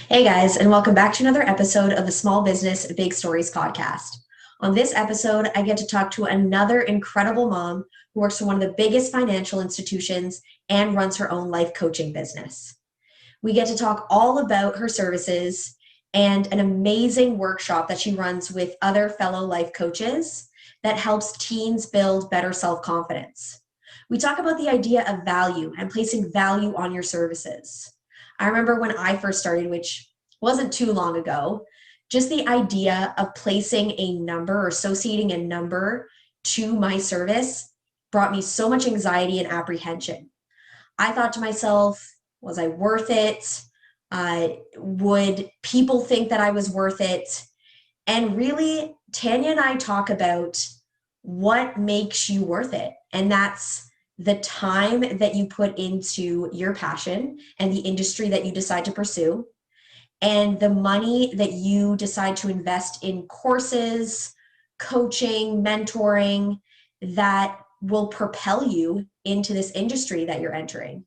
Hey guys, and welcome back to another episode of the Small Business Big Stories podcast. On this episode, I get to talk to another incredible mom who works for one of the biggest financial institutions and runs her own life coaching business. We get to talk all about her services and an amazing workshop that she runs with other fellow life coaches that helps teens build better self-confidence. We talk about the idea of value and placing value on your services. I remember when I first started, which wasn't too long ago, just the idea of placing a number or associating a number to my service brought me so much anxiety and apprehension. I thought to myself, was I worth it? Would people think that I was worth it? And really, Tanya and I talk about what makes you worth it. And that's the time that you put into your passion and the industry that you decide to pursue, and the money that you decide to invest in courses, coaching, mentoring that will propel you into this industry that you're entering.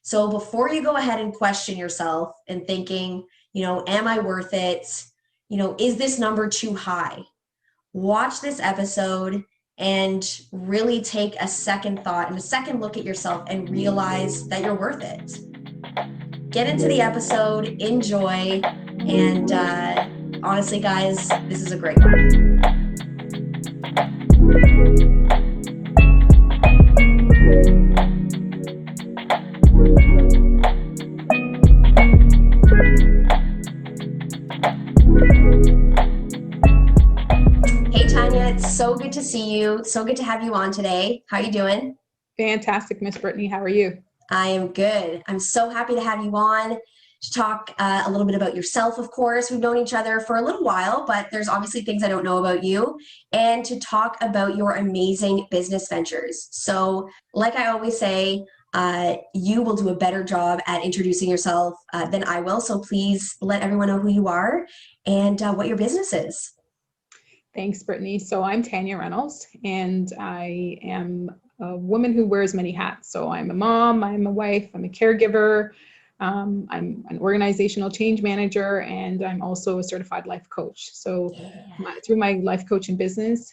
So before you go ahead and question yourself and thinking, am I worth it? Is this number too high? Watch this episode and really take a second thought and a second look at yourself and realize that you're worth it. Get into the episode, enjoy, and honestly, guys, this is a great one. Hey, Tanya, it's so good to see you. So good to have you on today. How are you doing? Fantastic, Miss Brittany. How are you? I am good. I'm so happy to have you on to talk a little bit about yourself, of course. We've known each other for a little while, but there's obviously things I don't know about you, and to talk about your amazing business ventures. So, like I always say, you will do a better job at introducing yourself than I will. So please let everyone know who you are and what your business is. Thanks, Brittany. So I'm Tanya Reynolds, and I am a woman who wears many hats. So I'm a mom, I'm a wife, I'm a caregiver, I'm an organizational change manager, and I'm also a certified life coach. So through my life coaching business,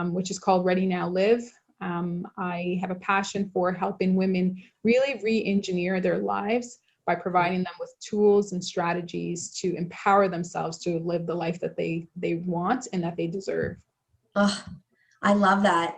which is called Ready Now Live, I have a passion for helping women really re-engineer their lives by providing them with tools and strategies to empower themselves to live the life that they want and that they deserve. Oh, I love that.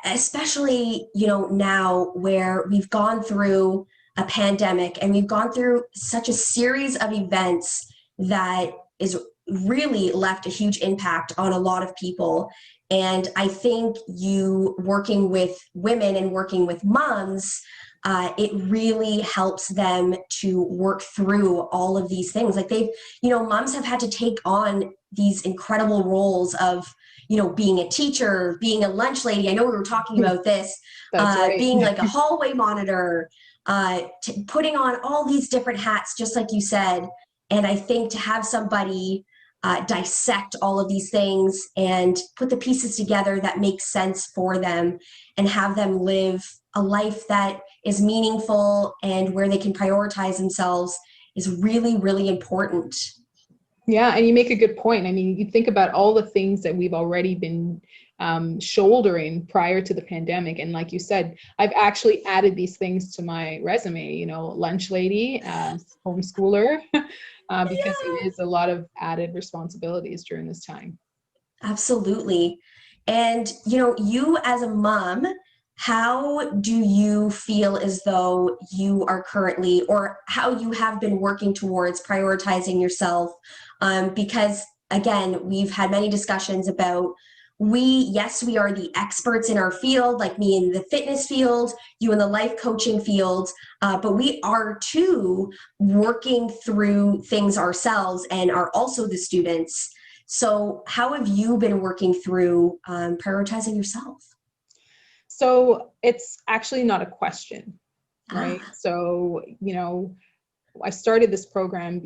Especially, now where we've gone through a pandemic and we've gone through such a series of events that is really left a huge impact on a lot of people. And I think you working with women and working with moms, it really helps them to work through all of these things. Like moms have had to take on these incredible roles of, being a teacher, being a lunch lady. I know we were talking about this, Right. being like a hallway monitor, putting on all these different hats, just like you said. And I think to have somebody dissect all of these things and put the pieces together that makes sense for them and have them live a life that is meaningful and where they can prioritize themselves is really, really important. Yeah, and you make a good point. I mean, you think about all the things that we've already been shouldering prior to the pandemic. And like you said, I've actually added these things to my resume, lunch lady, homeschooler, because it is a lot of added responsibilities during this time. Absolutely. And, you as a mom, how do you feel as though you are currently, or how you have been working towards prioritizing yourself? Because again, we've had many discussions about yes, we are the experts in our field, like me in the fitness field, you in the life coaching field, but we are too working through things ourselves and are also the students. So how have you been working through prioritizing yourself? So it's actually not a question, right? So, I started this program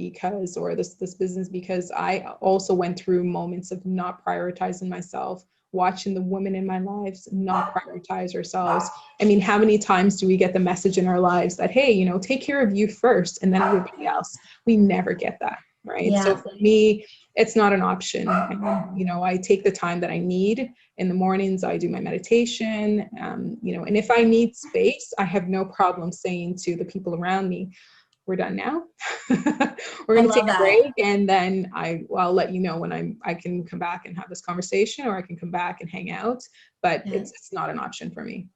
or this business because I also went through moments of not prioritizing myself, watching the women in my lives not prioritize ourselves. I mean, how many times do we get the message in our lives that, hey, take care of you first and then everybody else? We never get that. right? So Yeah. for me, it's not an option. And, you know, I take the time that I need in the mornings. I do my meditation, you know, and if I need space, I have no problem saying to the people around me, we're done now. We're I going to love take a that. break, and then I'll let you know when I can come back and have this conversation, or I can come back and hang out. But Yeah. it's not an option for me.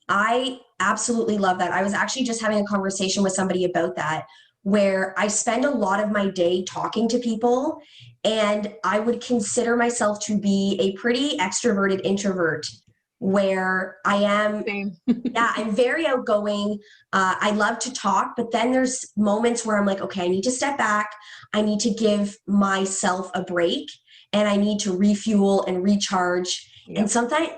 I absolutely love that. I was actually just having a conversation with somebody about that, where I spend a lot of my day talking to people, and I would consider myself to be a pretty extroverted introvert, where I am, Same. yeah, I'm very outgoing. I love to talk, but then there's moments where I'm like, okay, I need to step back. I need to give myself a break, and I need to refuel and recharge. And Yep.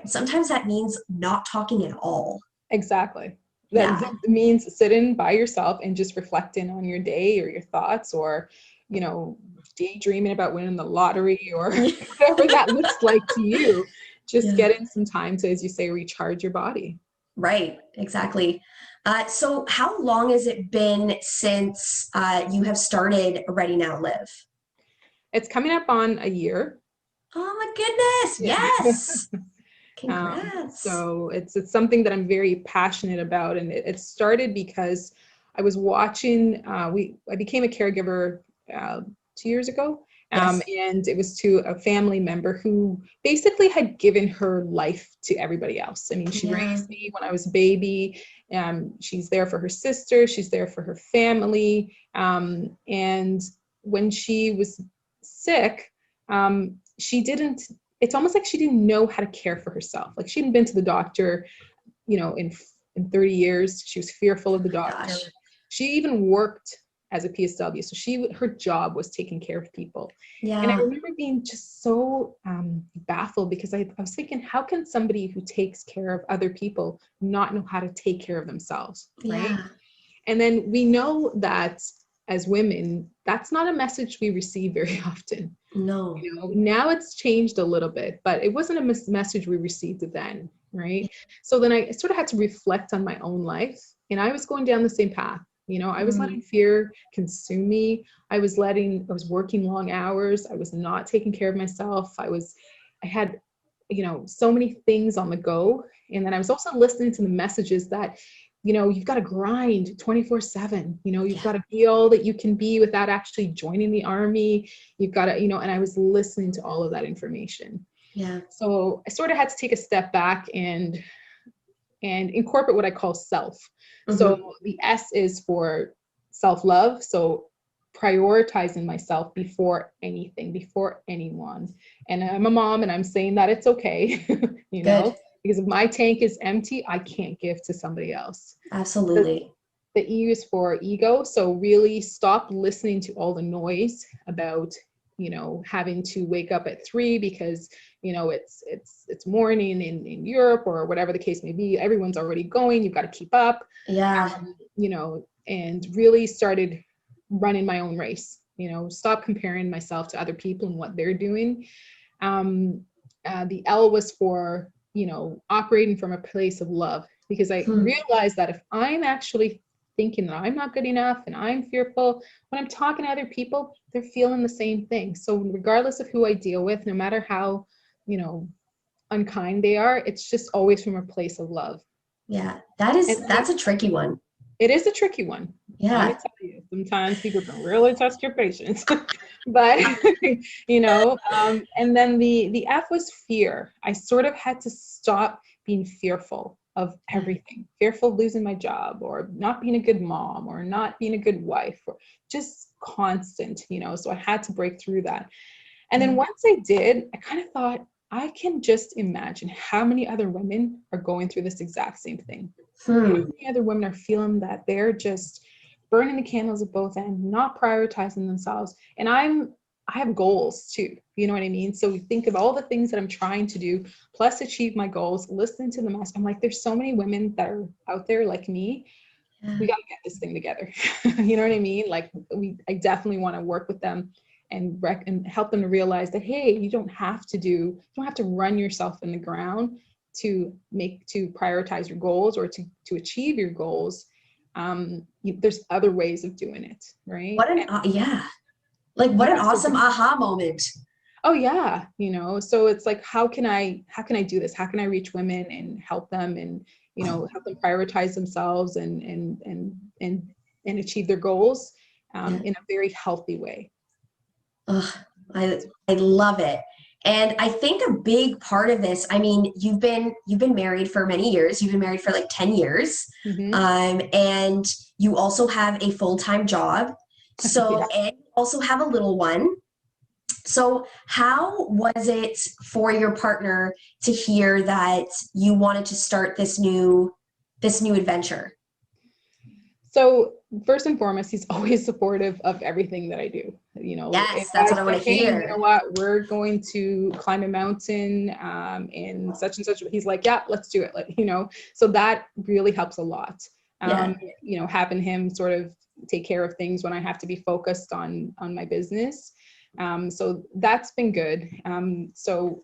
sometimes that means not talking at all. Exactly. That Yeah. means sitting by yourself and just reflecting on your day or your thoughts, or, you know, daydreaming about winning the lottery, or whatever that looks like to you. Just Yeah. getting some time to, as you say, recharge your body. Right. Exactly. So how long has it been since you have started Ready Now Live? It's coming up on a year. Oh my goodness. Yeah. Yes. Congrats. So it's something that I'm very passionate about, and it started because I was watching. I became a caregiver 2 years ago, Yes. and it was to a family member who basically had given her life to everybody else. I mean, she Yeah. raised me when I was a baby. She's there for her sister. She's there for her family. And when she was sick, she didn't it's almost like she didn't know how to care for herself. Like, she hadn't been to the doctor, you know, in 30 years. She was fearful of the Oh my doctor. gosh. She even worked as a PSW. So her job was taking care of people. And I Yeah. remember being just so baffled, because I was thinking, how can somebody who takes care of other people not know how to take care of themselves, right? Yeah. And then we know that as women, that's not a message we receive very often. No. You know, now it's changed a little bit, but it wasn't a message we received then, right? So then I sort of had to reflect on my own life, and I was going down the same path. You know, I was letting fear consume me. I was working long hours. I was not taking care of myself. I had, you know, so many things on the go. And then I was also listening to the messages that, you know, you've got to grind 24/7. You know, you've got to be all that you can be without actually joining the army. You've got to, you know, and I was listening to all of that information. Yeah. So I sort of had to take a step back and incorporate what I call self. So the S is for self-love. So prioritizing myself before anything, before anyone. And I'm a mom, and I'm saying that it's okay, you Good. know, because if my tank is empty, I can't give to somebody else. Absolutely. The E is for ego. So really stop listening to all the noise about, you know, having to wake up at 3 because, you know, it's morning in Europe, or whatever the case may be. Everyone's already going. You've got to keep up, Yeah. you know, and really started running my own race. You know, stop comparing myself to other people and what they're doing. The L was for, you know, operating from a place of love, because I realized that if I'm actually thinking that I'm not good enough and I'm fearful, when I'm talking to other people, they're feeling the same thing. So regardless of who I deal with, no matter how, you know, unkind they are, it's just always from a place of love. Yeah. And That's a tricky one. it is a tricky one. Let me Yeah. tell you, sometimes people can really test your patience. But you know, and then the F was fear. I sort of had to stop being fearful of everything, fearful of losing my job, or not being a good mom, or not being a good wife, or just constant, you know. So I had to break through that. And then once I did, I kind of thought, I can just imagine how many other women are going through this exact same thing. How many other women are feeling that they're just burning the candles at both ends, not prioritizing themselves. And I have goals too. You know what I mean? So we think of all the things that I'm trying to do, plus achieve my goals, listen to the message. I'm like, there's so many women that are out there like me. We got to get this thing together. You know what I mean? Like, I definitely want to work with them and help them to realize that, hey, you don't have to run yourself in the ground to prioritize your goals, or to achieve your goals. There's other ways of doing it, right? Yeah. Like, what an Yeah, so awesome aha moment. oh yeah, so it's like, how can I do this? How can I reach women and help them, and help them prioritize themselves and achieve their goals Yeah. in a very healthy way. Ugh, I love it. And I think a big part of this, I mean, you've been married for many years. You've been married for like 10 years. Hmm. And you also have a full-time job. So, Yeah. and you also have a little one. So, how was it for your partner to hear that you wanted to start this new adventure? So first and foremost, he's always supportive of everything that I do. If Yes, that's I what I want say, to hey, you know hear. what, we're going to climb a mountain in such and such, he's like, yeah, let's do it. So that really helps a lot. Yeah. Having him sort of take care of things when I have to be focused on my business. So that's been good. So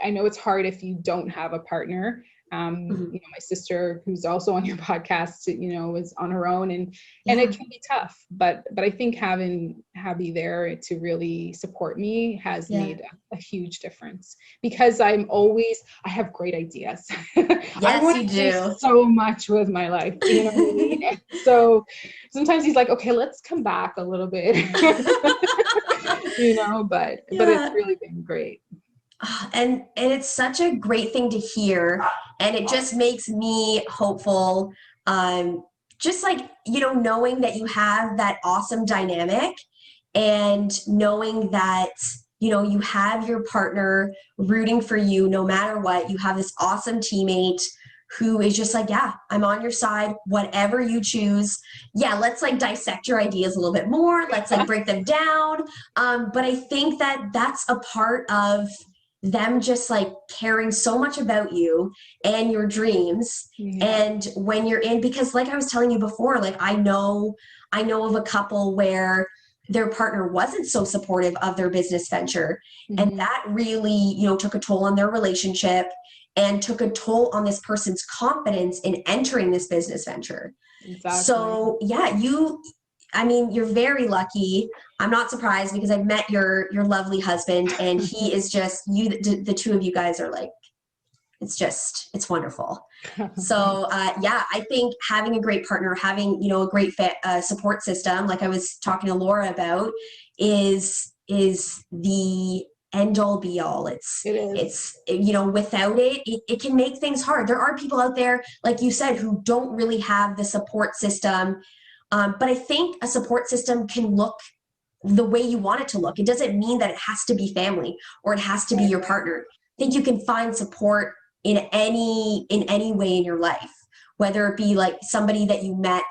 I know it's hard if you don't have a partner. Mhm. My sister, who's also on your podcast, is on her own, and Yeah. it can be tough. But I think having Happy there to really support me has Yeah. made a huge difference, because I have great ideas. I Yes, want you to do do. so much with my life. You know what I mean? So sometimes he's like, okay, let's come back a little bit. But it's Yeah. really been great. And it's such a great thing to hear, and it just makes me hopeful. Just like, knowing that you have that awesome dynamic, and knowing that you have your partner rooting for you no matter what. You have this awesome teammate who is just like, yeah, I'm on your side, whatever you choose. Yeah, let's like dissect your ideas a little bit more, let's like break them down. But I think that that's a part of them just like caring so much about you and your dreams. Yeah. And when you're in, because like I was telling you before, like I know of a couple where their partner wasn't so supportive of their business venture, and Mhm. that really took a toll on their relationship and took a toll on this person's confidence in entering this business venture. Exactly. So yeah, I mean, you're very lucky. I'm not surprised, because I've met your lovely husband, and he is just the two of you guys are like, it's wonderful. So Thanks. yeah, I think having a great partner, having a great support system, like I was talking to Laura about, is the end all be all. It is. Without it can make things hard. There are people out there, like you said, who don't really have the support system. But I think a support system can look the way you want it to look. It doesn't mean that it has to be family or it has to be Right. your partner. I think you can find support in any way in your life, whether it be like somebody that you met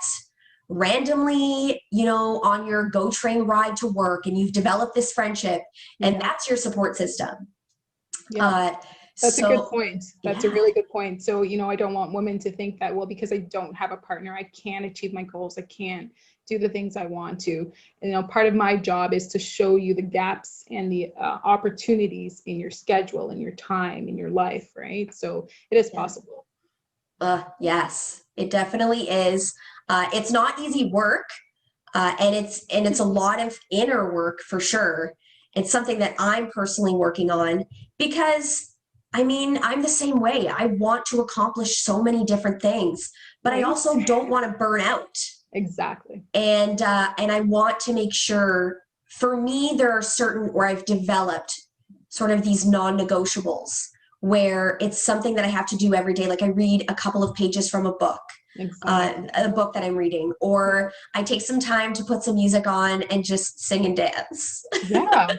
randomly, on your go train ride to work, and you've developed this friendship, and Yeah. that's your support system. Yeah. Uh, That's a good so point. That's a yeah, really good point. So, I don't want women to think that, well, because I don't have a partner, I can't achieve my goals. I can't do the things I want to. Part of my job is to show you the gaps and the opportunities in your schedule, in your time, in your life, right? So it is yeah. possible. Yes, it definitely is. It's not easy work, and it's a lot of inner work for sure. It's something that I'm personally working on, because I mean, I'm the same way. I want to accomplish so many different things, but I Right? also don't want to burn out. Exactly. And I want to make sure, for me, there are certain where I've developed sort of these non-negotiables, where it's something that I have to do every day. Like I read a couple of pages from Exactly. a book that I'm reading, or I take some time to put some music on and just sing and dance. Yeah,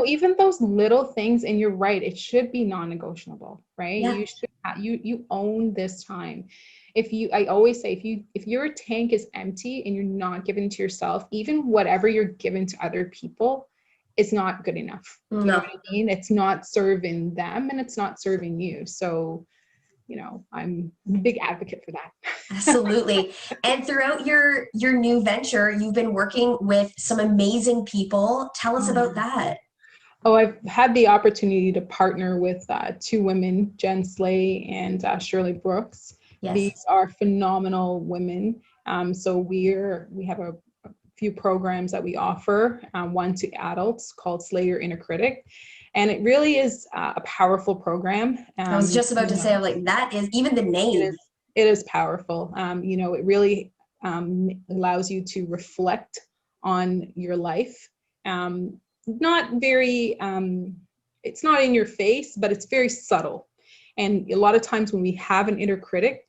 even those little things, and you're right, it should be non-negotiable, right? Yeah, You should you own this time. I always say, if your tank is empty and you're not giving to yourself, even whatever you're giving to other people, it's not good enough. Do you know no, what I mean? It's not serving them and it's not serving you. So, I'm a big advocate for that. absolutely. And throughout your new venture, you've been working with some amazing people. Tell us about that. Oh, I've had the opportunity to partner with two women, Jen Slay and Shirley Brooks. Yes. These are phenomenal women. So we have a few programs that we offer, one to adults called Slay Your Inner Critic. And it really is a powerful program. I was just about to say, I'm like, that is even the name. It is powerful. It really allows you to reflect on your life. Not very, it's not in your face, but it's very subtle. And a lot of times when we have an inner critic,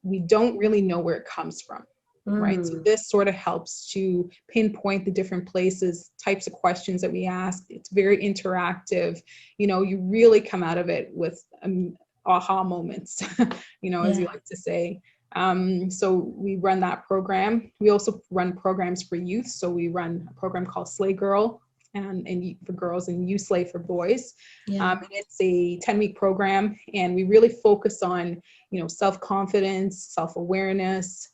we don't really know where it comes from. Right. So this sort of helps to pinpoint the different places, types of questions that we ask. It's very interactive. You really come out of it with aha moments, as you like to say. So we run that program. We also run programs for youth. So we run a program called Slay Girl and for girls, and You Slay for boys. And it's a 10-week program. And we really focus on, self-confidence, self-awareness,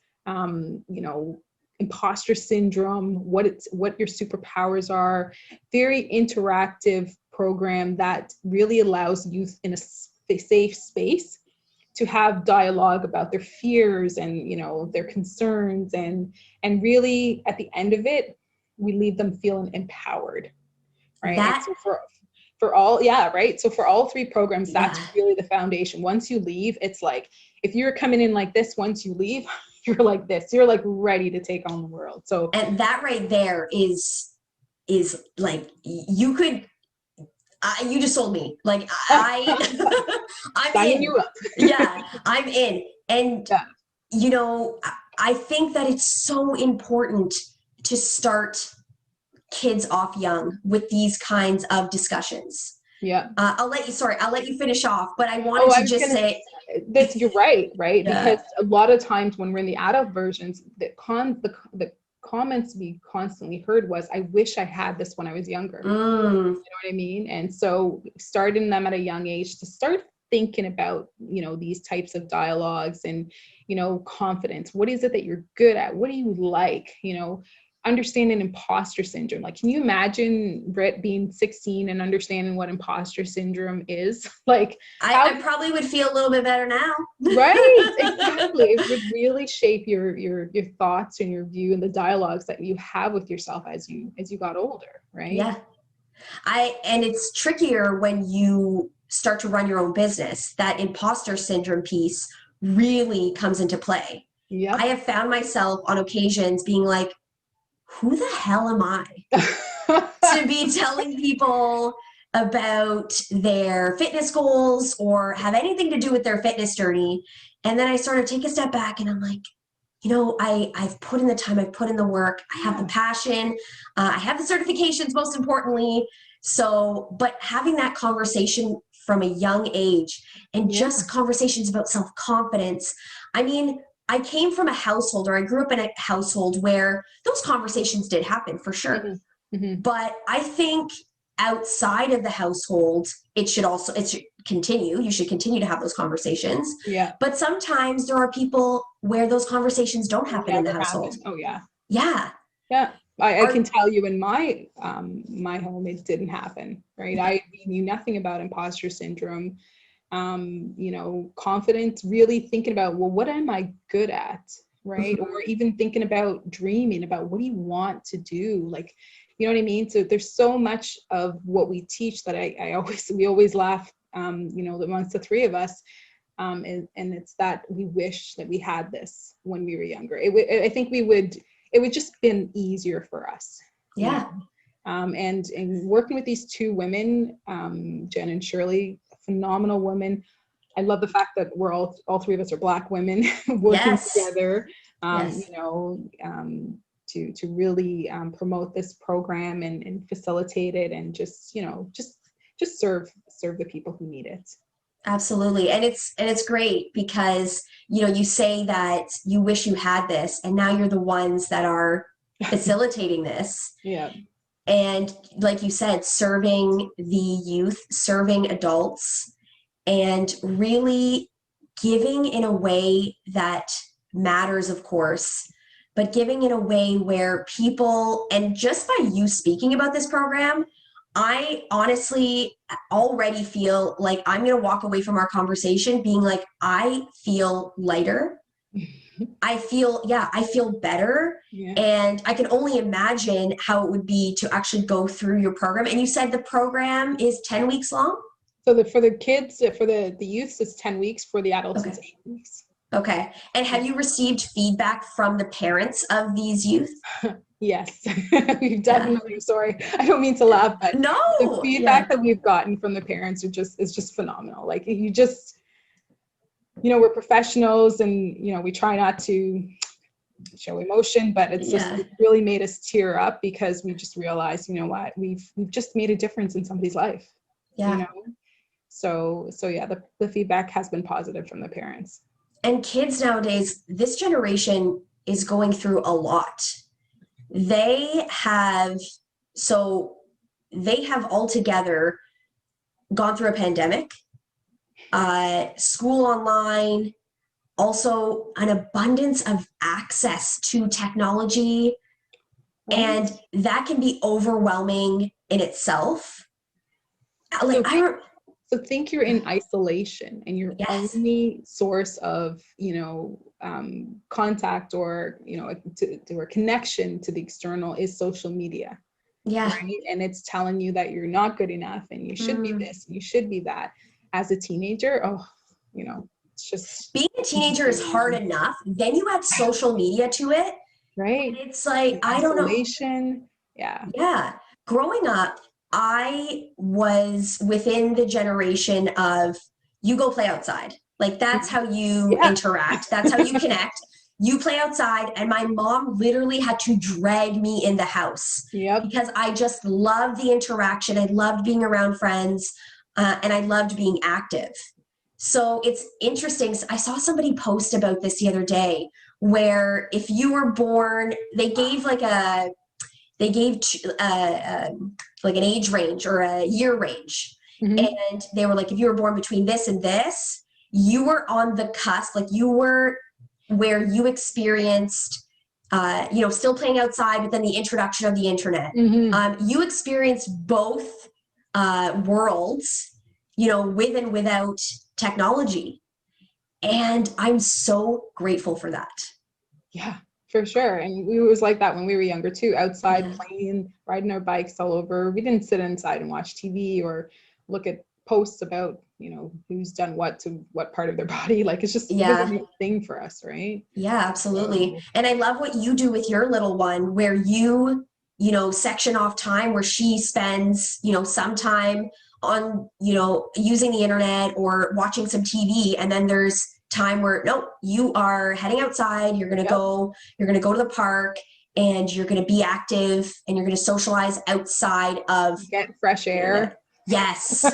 imposter syndrome, what your superpowers are. Very interactive program that really allows youth in a safe space to have dialogue about their fears and their concerns, and really at the end of it, we leave them feeling empowered, right? So for all, right? So for all three programs, that's really the foundation. Once you leave, it's like, if you're coming in like this, once you leave, you're like this, you're like ready to take on the world. So, and that right there is like, you could, you just sold me. Like I'm in. You up. Yeah, I'm in. And, I think that it's so important to start kids off young with these kinds of discussions. Yeah. I'll let you finish off, but I wanted to just say that you're right? Yeah. Because a lot of times when we're in the adult versions, the comments we constantly heard was, I wish I had this when I was younger. You know what I mean? And so starting them at a young age to start thinking about, these types of dialogues and, confidence. What is it that you're good at? What do you like? Understanding imposter syndrome. Like, can you imagine Britt being 16 and understanding what imposter syndrome is? Like, I probably would feel a little bit better now. Right, exactly. It would really shape your thoughts and your view and the dialogues that you have with yourself as you got older, right? Yeah. And it's trickier when you start to run your own business. That imposter syndrome piece really comes into play. Yeah. I have found myself on occasions being like, who the hell am I to be telling people about their fitness goals or have anything to do with their fitness journey? And then I sort of take a step back and I'm like, I've put in the time, I've put in the work, I have the passion, I have the certifications, most importantly. So, but having that conversation from a young age and just conversations about self-confidence. I mean, I came from a household, or I grew up in a household where those conversations did happen for sure. But I think outside of the household, it should continue. You should continue to have those conversations. Yeah. But sometimes there are people where those conversations don't happen in the household. Oh yeah. Yeah. Yeah. I can tell you in my my home, it didn't happen, right? I knew nothing about imposter syndrome. Confidence, really thinking about, well, what am I good at, right? Or even thinking about dreaming about, what do you want to do? Like, you know what I mean? So there's so much of what we teach that we always laugh, amongst the three of us. And it's that we wish that we had this when we were younger. I think it would just been easier for us. Yeah. And working with these two women, Jen and Shirley, phenomenal women. I love the fact that we're all three of us are Black women working together, to really promote this program and facilitate it, and just serve the people who need it. Absolutely. And it's great because, you say that you wish you had this, and now you're the ones that are facilitating this. Yeah. And like you said, serving the youth, serving adults, and really giving in a way that matters, of course, but giving in a way where people, and just by you speaking about this program, I honestly already feel like I'm going to walk away from our conversation being like, I feel lighter. I feel better. Yeah. And I can only imagine how it would be to actually go through your program. And you said the program is 10 weeks long? So for the kids, for the youths, it's 10 weeks. For the adults, Okay. it's 8 weeks. Okay. And have you received feedback from the parents of these youth? Yes, we've Yeah. definitely, sorry, I don't mean to laugh, but the No. Yeah. feedback that we've gotten from the parents is just phenomenal. Like you just, we're professionals and, we try not to show emotion, but it's just, Yeah. it really made us tear up because we just realized, you know what, we've just made a difference in somebody's life, Yeah. So yeah, the feedback has been positive from the parents. And kids nowadays, this generation is going through a lot. They have, so they have altogether gone through a pandemic, school online, also an abundance of access to technology. Right? And that can be overwhelming in itself. Like, So think you're in isolation and your yes, only source of, contact or, or connection to the external is social media, yeah. right? And it's telling you that you're not good enough and you should be this, you should be that. As a teenager, it's just Being a teenager is hard enough. Then you add social media to it. right. And it's like, And I don't know. isolation. Yeah. Yeah. Growing up, I was within the generation of you go play outside. Like that's how you Yeah. interact. That's how you connect. You play outside, and my mom literally had to drag me in the house Yep. because I just loved the interaction. I loved being around friends, and I loved being active. So it's interesting. I saw somebody post about this the other day where if you were born, they gave like an age range or a year range. Mm-hmm. And they were like, if you were born between this and this, you were on the cusp, like you were where you experienced, still playing outside, but then the introduction of the internet. Mm-hmm. You experienced both worlds, with and without technology. And I'm so grateful for that. Yeah, for sure. And we was like that when we were younger too, outside Yeah. playing, riding our bikes all over. We didn't sit inside and watch TV or look at posts about, who's done what to what part of their body. Like it Yeah. wasn't a thing for us, right? Yeah, absolutely. So, And I love what you do with your little one where section off time where she spends, some time on, using the internet or watching some TV. And then there's time where, no, you are heading outside, you're going to yep. go to the park and you're going to be active and you're going to socialize outside of Get fresh air. Yes.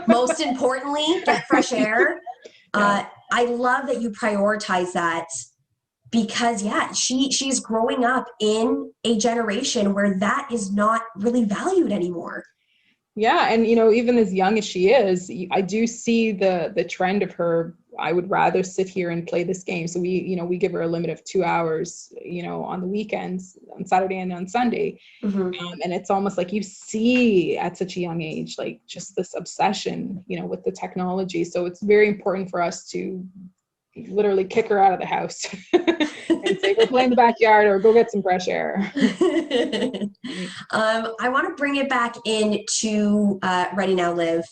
Most importantly, get fresh air. Yeah. I love that you prioritize that because she's growing up in a generation where that is not really valued anymore. Yeah, and even as young as she is, I do see the trend of her. I would rather sit here and play this game. So we give her a limit of 2 hours, on the weekends, on Saturday and on Sunday. Mm-hmm. And it's almost like you see at such a young age, like just this obsession, with the technology. So it's very important for us to literally kick her out of the house and say, go play in the backyard or go get some fresh air. I want to bring it back into Ready Now Live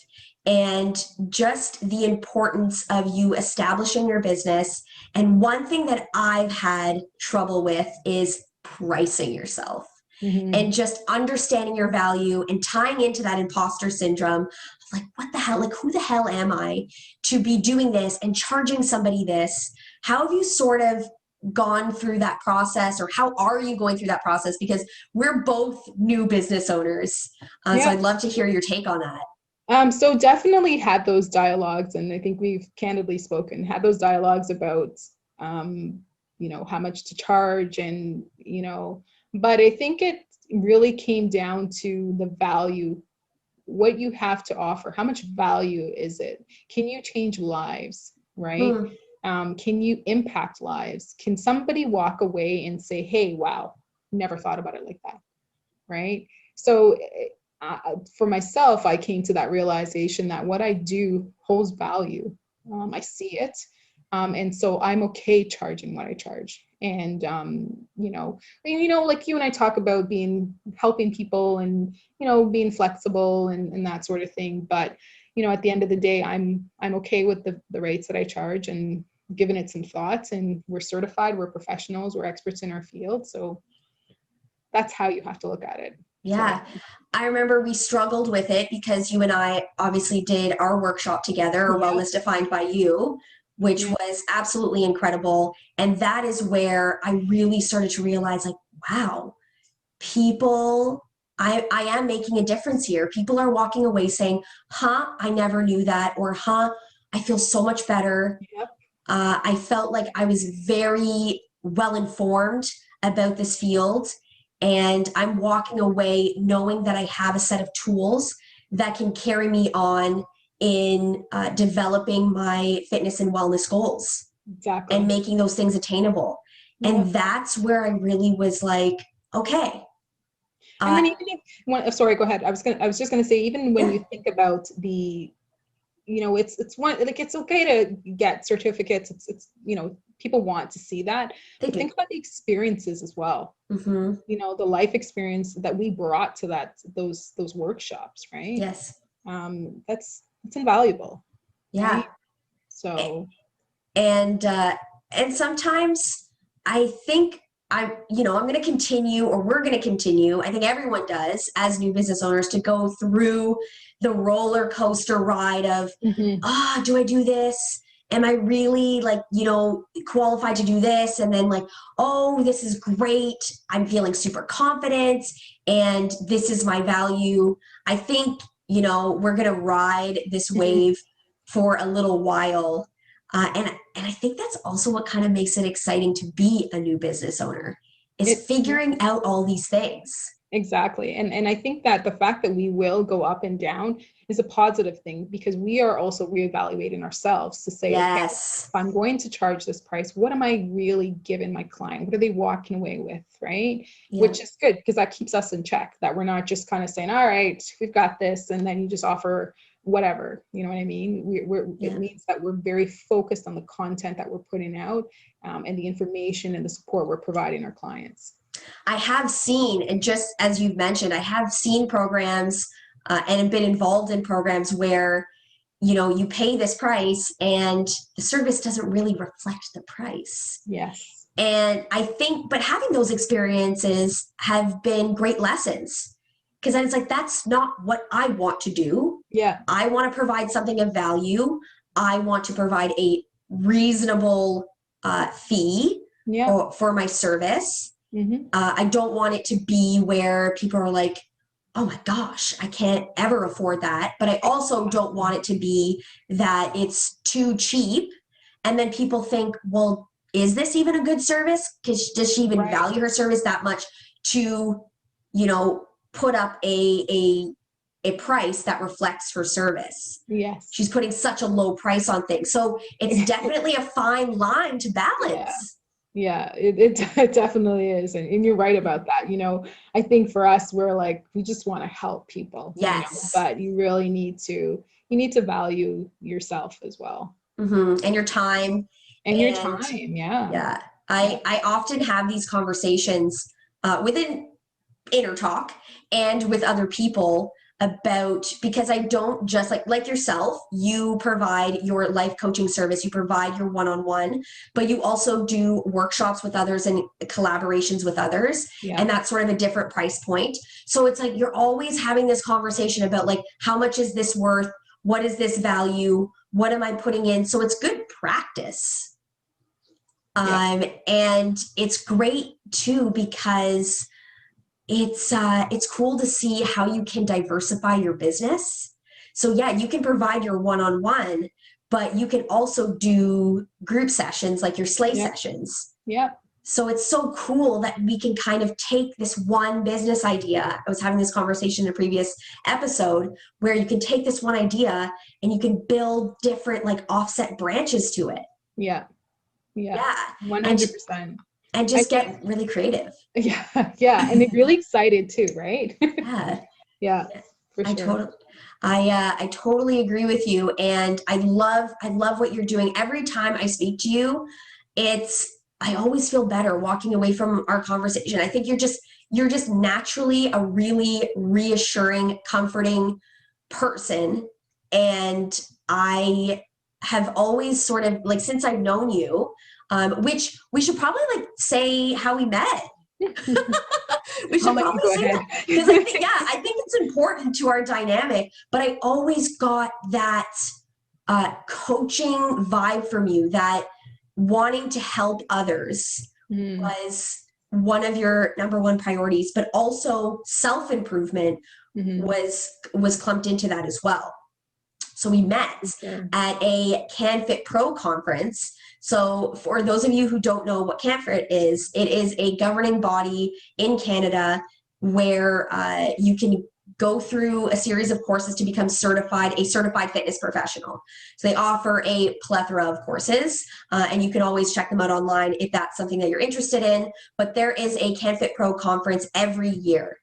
and just the importance of you establishing your business. And one thing that I've had trouble with is pricing yourself. Mm-hmm. And just understanding your value and tying into that imposter syndrome of like, what the hell? Like, who the hell am I to be doing this and charging somebody this? How have you sort of gone through that process, or how are you going through that process? Because we're both new business owners. So I'd love to hear your take on that. So definitely had those dialogues, and I think we've candidly had those dialogues about, how much to charge and, but I think it really came down to the value, what you have to offer, how much value is it? Can you change lives, right? Can you impact lives? Can somebody walk away and say, hey, wow, never thought about it like that, right? So for myself, I came to that realization that what I do holds value. I see it. And so I'm okay charging what I charge. And, like you and I talk about helping people and, being flexible and that sort of thing. But, at the end of the day, I'm okay with the rates that I charge and giving it some thoughts, and we're certified, we're professionals, we're experts in our field. So that's how you have to look at it. Yeah. So, I remember we struggled with it because you and I obviously did our workshop together, or yeah, Wellness Defined by You, which yeah, was absolutely incredible. And that is where I really started to realize, like, wow, people, I am making a difference here. People are walking away saying, I never knew that, or I feel so much better. yep, I felt like I was very well informed about this field, and I'm walking away knowing that I have a set of tools that can carry me on in developing my fitness and wellness goals and exactly. making those things attainable. Yeah. And that's where I really was like, okay, And then uh, sorry, go ahead. I was just gonna say, even when yeah, you think about it's one, like, it's okay to get certificates. It's people want to see that, they but do. think about the experiences as well. Mm-hmm. The life experience that we brought to those workshops, right? Yes. It's invaluable, Yeah. right? So and uh, and sometimes I think I'm going to continue, or we're going to continue. I think everyone does as new business owners, to go through the roller coaster ride of, mhm, do I do this? Am I really, like, qualified to do this? And then, like, oh, this is great. I'm feeling super confident, and this is my value. I think, we're going to ride this mhm. wave for a little while. And I think that's also what kind of makes it exciting to be a new business owner, is Yeah. figuring out all these things. Exactly. And I think that the fact that we will go up and down is a positive thing, because we are also reevaluating ourselves to say, okay, Yes. if I'm going to charge this price, what am I really giving my client? What are they walking away with, right? Yeah. Which is good, because that keeps us in check, that we're not just kind of saying, all right, we've got this, and then you just offer whatever, you know what I mean? It Yeah. means that we're very focused on the content that we're putting out, and the information and the support we're providing our clients. I have seen, and just as you've mentioned, I have seen programs and have been involved in programs where, you pay this price and the service doesn't really reflect the price. Yes. And I think, but having those experiences have been great lessons, because then it's like, that's not what I want to do. Yeah. I want to provide something of value. I want to provide a reasonable fee Yeah. for my service. Mm-hmm. I don't want it to be where people are like, oh my gosh, I can't ever afford that. But I also don't want it to be that it's too cheap. And then people think, well, is this even a good service? Because does she even Right. value her service that much to, put up a price that reflects her service? Yes. She's putting such a low price on things. So it's definitely a fine line to Yeah. balance. Yeah, it definitely is. And you're right about that. I think for us, we're like, we just want to help people, Yes. but you need to value yourself as well. Mm-hmm. And your time. And your And time. Yeah. yeah, Yeah. I often have these conversations within inner talk and with other people about, because I don't just like yourself, you provide your life coaching service, you provide your one-on-one, but you also do workshops with others and collaborations with others, Yeah. and that's sort of a different price point. So it's like you're always having this conversation about, like, how much is this worth? What is this value? What am I putting in? So it's good practice. Yeah. And it's great too, because it's cool to see how you can diversify your business. So yeah, you can provide your one-on-one, but you can also do group sessions, like your slay Yeah. sessions. Yeah. So it's so cool that we can kind of take this one business idea. I was having this conversation in a previous episode, where you can take this one idea and you can build different, like, offset branches to it. Yeah. Yeah. Yeah. and 100%. and I just think, get really creative. yeah. Yeah. And they're really excited too, right? Yeah. Yeah. for I sure. totally, I totally agree with you, and I love what you're doing. Every time I speak to you, I always feel better walking away from our conversation. I think you're just naturally a really reassuring, comforting person, and I have always sort of like since I've known you, which we should probably like say how we met. We I'll should let you probably go say ahead. that because I think, yeah, I think it's important to our dynamic. But I always got that coaching vibe from you, that wanting to help others Mm, was one of your number one priorities, but also self improvement mhm, was clumped into that as well. So we met for sure. at a CanFit Pro conference. So for those of you who don't know what CanFit is, it is a governing body in Canada where you can go through a series of courses to become a certified fitness professional. So they offer a plethora of courses, and you can always check them out online if that's something that you're interested in. But there is a CanFit Pro conference every year.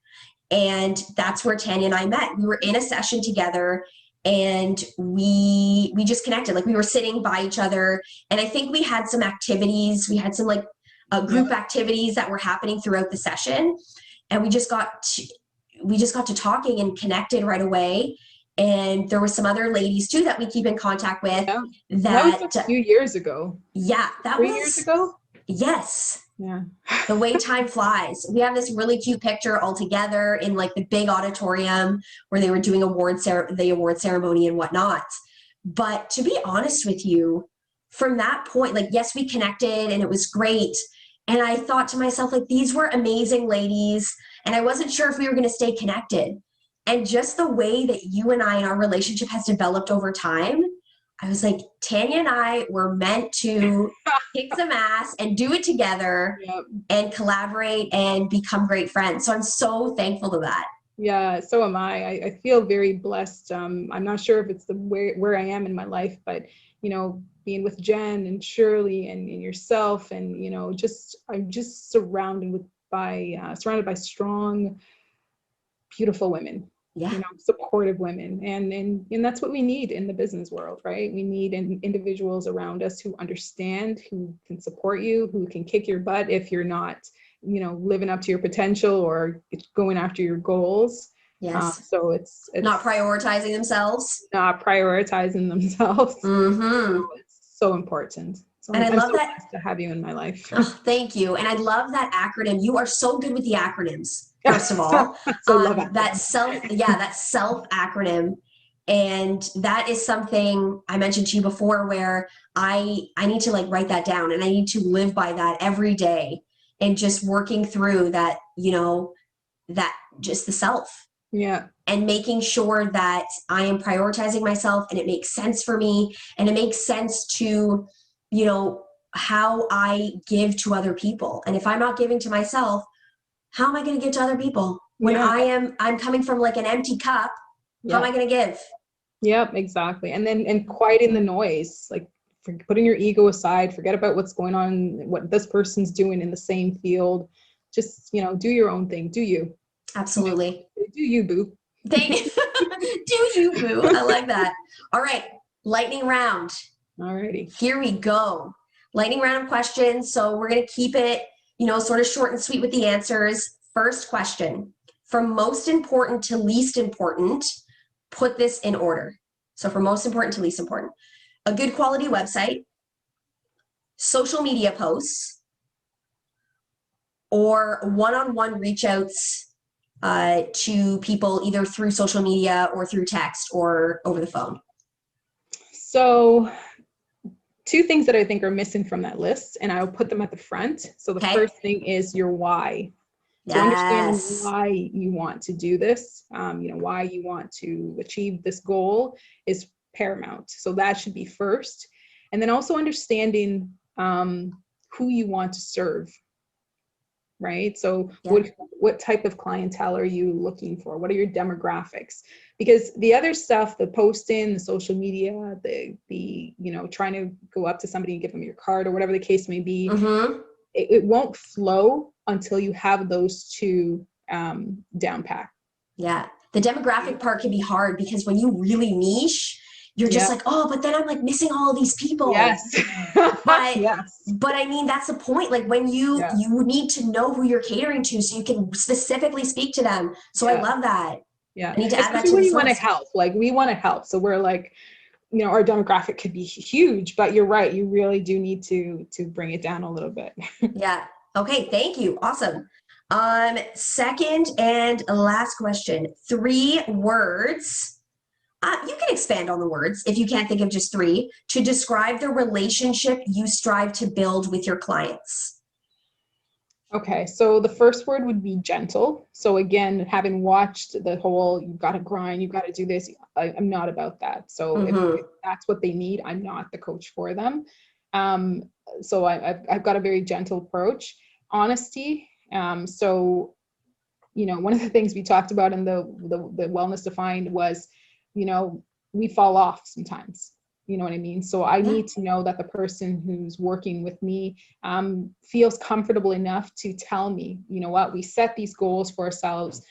And that's where Tanya and I met. We were in a session together, and we just connected. Like we were sitting by each other, and I think we had some activities. We had some like Yeah. group activities that were happening throughout the session, and we just got to talking and connected right away. And there were some other ladies too that we keep in contact with. Yeah. That was That a few years ago. yeah, that 3 years was ago? yes. Yeah. The way time flies. We have this really cute picture all together in like the big auditorium where they were doing the award ceremony and whatnot. But to be honest with you, from that point, like, yes, we connected and it was great. And I thought to myself, like, these were amazing ladies. And I wasn't sure if we were going to stay connected. And just the way that you and I and our relationship has developed over time, I was like, Tanya and I were meant to kick some ass and do it together Yep. and collaborate and become great friends. So I'm so thankful to that. Yeah, so am I. I feel very blessed. I'm not sure if it's the where I am in my life, but being with Jen and Shirley and yourself, and just I'm just surrounded by strong, beautiful women, Yeah. supportive women, and that's what we need in the business world, right? We need individuals around us who understand, who can support you, who can kick your butt if you're not living up to your potential or going after your goals. Yes. So it's Not prioritizing themselves. not prioritizing themselves. Mm-hmm. So it's so important. So And I I'm love so that. blessed to have you in my life. Oh, thank you. And I love that acronym. You are so good with the acronyms, first of all. So love That self acronym. And that is something I mentioned to you before where I need to like write that down, and I need to live by that every day, and just working through that, that just the self, Yeah. and making sure that I am prioritizing myself and it makes sense for me, and it makes sense to, how I give to other people. And if I'm not giving to myself, how am I going to give to other people? When Yeah. I'm coming from like an empty cup, how am Yeah. I going to give? Yep, exactly. And quieting the noise, like putting your ego aside, forget about what's going on, what this person's doing in the same field. Just, do your own thing. Do you. Absolutely. Do you, boo. Thank do you, boo. I like that. All right. Lightning round. Alrighty. Here we go. Lightning round of questions. So we're going to keep it, sort of short and sweet with the answers. First question: from most important to least important, put this in order. So from most important to least important: a good quality website, social media posts, or one-on-one reach outs to people either through social media or through text or over the phone. So two things that I think are missing from that list, and I'll put them at the front. So the first thing is your why. So understanding Yes. why you want to do this, why you want to achieve this goal is paramount. So that should be first. And then also understanding who you want to serve, right? So what type of clientele are you looking for? What are your demographics? Because the other stuff, the posting, the social media, the trying to go up to somebody and give them your card or whatever the case may be, Mm-hmm. it won't flow until you have those two down pat. Yeah. The demographic part can be hard because when you really niche, you're just like, oh, but then I'm like missing all these people. Yes. But Yes. but I mean, that's the point. Like when you need to know who you're catering to so you can specifically speak to them. So I love that. Yeah. I need to add that Especially to when this you want to list. help. Like we want to help. So we're like, you know, our demographic could be huge, but you're right. You really do need to bring it down a little bit. Yeah. Okay. Thank you. Awesome. Second and last question. 3 words. You can expand on the words if you can't think of just 3 to describe the relationship you strive to build with your clients. Okay, so the first word would be gentle. So again, having watched the whole, you've got to grind, you've got to do this, I'm not about that. So if that's what they need, I'm not the coach for them. So I've got a very gentle approach. Honesty. So, you know, one of the things we talked about in the Wellness Defined was, you know, we fall off sometimes. You know what I mean? So I need to know that the person who's working with me feels comfortable enough to tell me, you know what, we set these goals for ourselves,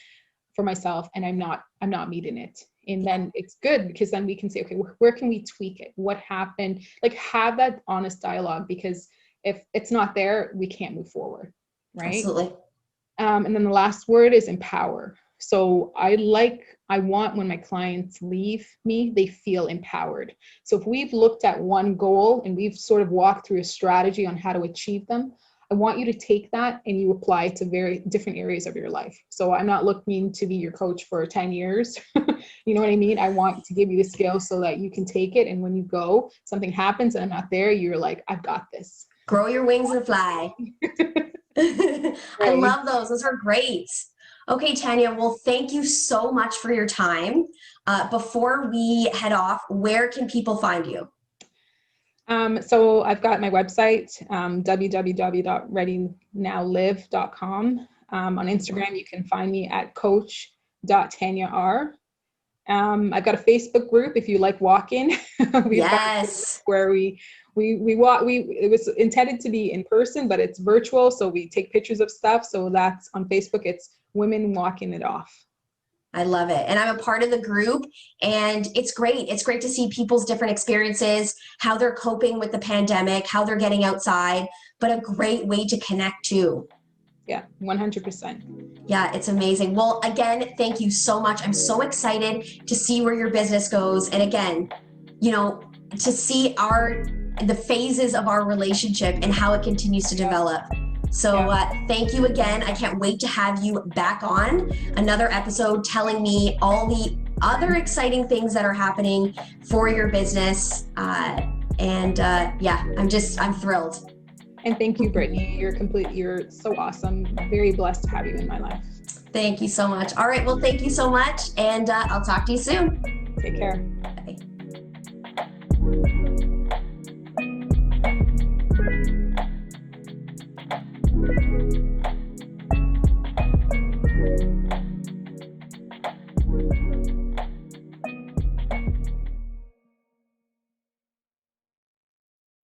for myself, and I'm not meeting it. And then it's good because then we can say, okay, where can we tweak it? What happened? Like have that honest dialogue, because if it's not there, we can't move forward. Right. Absolutely. And then the last word is empower. So I want when my clients leave me, they feel empowered. So if we've looked at one goal and we've sort of walked through a strategy on how to achieve them, I want you to take that and you apply it to very different areas of your life. So I'm not looking to be your coach for 10 years. You know what I mean? I want to give you the skills so that you can take it. And when you go, something happens and I'm not there, you're like, I've got this. Grow your wings and fly. I love those. Those are great. Okay, Tanya, well, thank you so much for your time. Before we head off, where can people find you? So I've got my website, www.readynowlive.com. On Instagram, you can find me at coach.tanyar. I've got a Facebook group if you like walking. Yes. Where we walk. It was intended to be in person, but it's virtual. So we take pictures of stuff. So that's on Facebook. It's Women Walking It Off. I love it. And I'm a part of the group and it's great. It's great to see people's different experiences, how they're coping with the pandemic, how they're getting outside, but a great way to connect too. Yeah, 100%. Yeah, it's amazing. Well, again, thank you so much. I'm so excited to see where your business goes. And again, you know, to see the phases of our relationship and how it continues to develop. So thank you again. I can't wait to have you back on another episode telling me all the other exciting things that are happening for your business. I'm thrilled. And thank you, Brittany. You're so awesome. Very blessed to have you in my life. Thank you so much. All right. Well, thank you so much. And I'll talk to you soon. Take care. Bye.